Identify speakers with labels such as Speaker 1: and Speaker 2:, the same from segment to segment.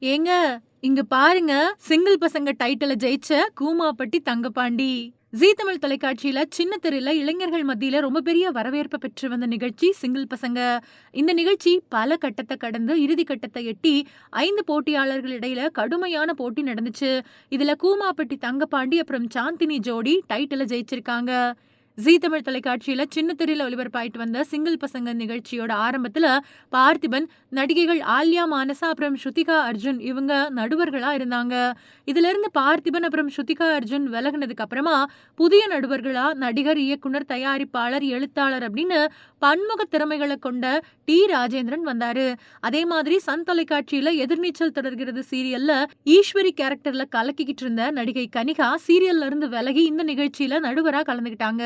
Speaker 1: ஏங்க, இங்க பாருங்க. சிங்கிள் பசங்க டைட்டில ஜெயிச்ச கூமாப்பட்டி தங்கப்பாண்டி. ஜீ தமிழ் தொலைக்காட்சியில சின்ன திரையில இளைஞர்கள் மத்தியில ரொம்ப பெரிய வரவேற்ப பெற்று வந்த நிகழ்ச்சி சிங்கிள் பசங்க. இந்த நிகழ்ச்சி பல கட்டத்த கடந்து இறுதி கட்டத்த எட்டி 5 போட்டியாளர்கள் இடையில கடுமையான போட்டி நடந்துச்சு. இதுல கூமாப்பட்டி தங்கப்பாண்டி அப்புறம் சாந்தினி ஜோடி டைட்டில ஜெயிச்சிருக்காங்க. ஜீ தமிழ் தொலைக்காட்சியில சின்ன திரையில ஒளிபரப்பாயிட்டு வந்த சிங்கிள் பசங்க நிகழ்ச்சியோட ஆரம்பத்துல பார்த்திபன், நடிகைகள் ஆல்யா மானசா அப்புறம் ஸ்ருதிகா அர்ஜுன் இவங்க நடுவர்களா இருந்தாங்க. இதுல இருந்து பார்த்திபன் அப்புறம் ஸ்ருதிகா அர்ஜுன் விலகுனதுக்கு அப்புறமா புதிய நடுவர்களா நடிகர், இயக்குனர், தயாரிப்பாளர், எழுத்தாளர் அப்படின்னு பன்முக திறமைகளை கொண்ட டி. ராஜேந்திரன் வந்தாரு. அதே மாதிரி சன் தொலைக்காட்சியில எதிர்நீச்சல் தொடர்கிறது சீரியல்ல ஈஸ்வரி கேரக்டர்ல கலக்கிக்கிட்டு இருந்த நடிகை கனிகா சீரியல்ல இருந்து விலகி இந்த நிகழ்ச்சியில நடுவரா கலந்துக்கிட்டாங்க.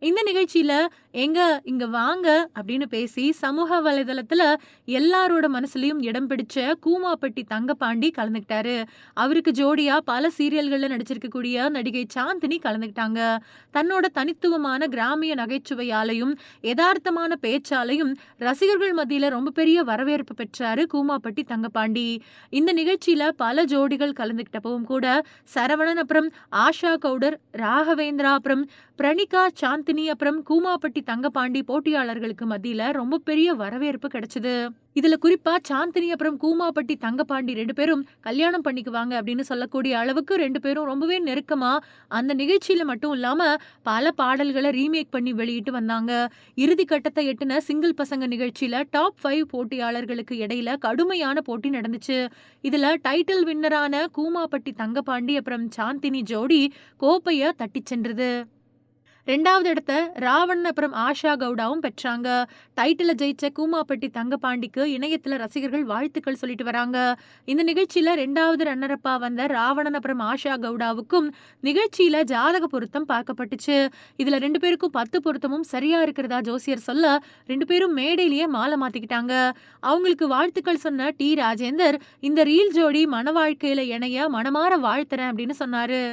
Speaker 1: இந்த நிகழ்ச்சியில "ஏங்க இங்க வாங்க" அப்படின்னு பேசி சமூக வலைதளத்துல எல்லாரோட மனசுலயும் இடம் பிடிச்ச கூமாப்பட்டி தங்கப்பாண்டி கலந்துக்கிட்டாரு. அவருக்கு ஜோடியா பல சீரியல்கள்ல நடிச்சிருக்கக்கூடிய நடிகை சாந்தினி கலந்துக்கிட்டாங்க. தன்னோட தனித்துவமான கிராமிய நகைச்சுவையாலையும் யதார்த்தமான பேச்சாலையும் ரசிகர்கள் மத்தியில ரொம்ப பெரிய வரவேற்பு பெற்றாரு கூமாப்பட்டி தங்கப்பாண்டி. இந்த நிகழ்ச்சியில பல ஜோடிகள் கலந்துக்கிட்டப்பவும் கூட சரவணன் அப்புறம் ஆஷா கவுடர், ராகவேந்திரா அப்புறம் பிரணிகா, சாந்தினி அப்புறம் கூமாப்பட்டி தங்கப்பாண்டி போட்டியாளர்களுக்கு மத்தியில ரொம்ப பெரிய வரவேற்பு கிடைச்சது. இதுல குறிப்பா சாந்தினி அப்புறம் கூமாப்பட்டி தங்கப்பாண்டி 2 பேரும் கல்யாணம் பண்ணிக்குவாங்க அப்படின்னு சொல்லக்கூடிய அளவுக்கு 2 பேரும் ரொம்பவே நெருக்கமா அந்த நிகழ்ச்சியில மட்டும் இல்லாம பல பாடல்களை ரீமேக் பண்ணி வெளியிட்டு வந்தாங்க. இறுதி கட்டத்தை எட்டுன சிங்கிள் பசங்க நிகழ்ச்சியில டாப் 5 போட்டியாளர்களுக்கு இடையில கடுமையான போட்டி நடந்துச்சு. இதுல டைட்டில் வின்னரான கூமாப்பட்டி தங்கப்பாண்டி அப்புறம் சாந்தினி ஜோடி கோப்பைய தட்டிச் சென்றது. 2வது இடத்த ராவணன் அப்புறம் ஆஷா கவுடாவும் பெற்றாங்க. டைட்டில ஜெயிச்ச கூமாப்பட்டி தங்கப்பாண்டிக்கு இணையத்துல ரசிகர்கள் வாழ்த்துக்கள் சொல்லிட்டு வராங்க. இந்த நிகழ்ச்சியில 2வது ரன்னரப்பா வந்த ராவணன் அப்புறம் ஆஷா கவுடாவுக்கும் நிகழ்ச்சியில ஜாதக பொருத்தம் பார்க்கப்பட்டுச்சு. இதுல 2 பேருக்கும் 10 பொருத்தமும் சரியா இருக்கிறதா ஜோசியர் சொல்ல 2 பேரும் மேடையிலேயே மாலை மாத்திக்கிட்டாங்க. அவங்களுக்கு வாழ்த்துக்கள் சொன்ன டி. ராஜேந்தர், இந்த ரீல் ஜோடி மன வாழ்க்கையில இணைய மனமாற வாழ்த்துறேன் அப்படின்னு சொன்னாரு.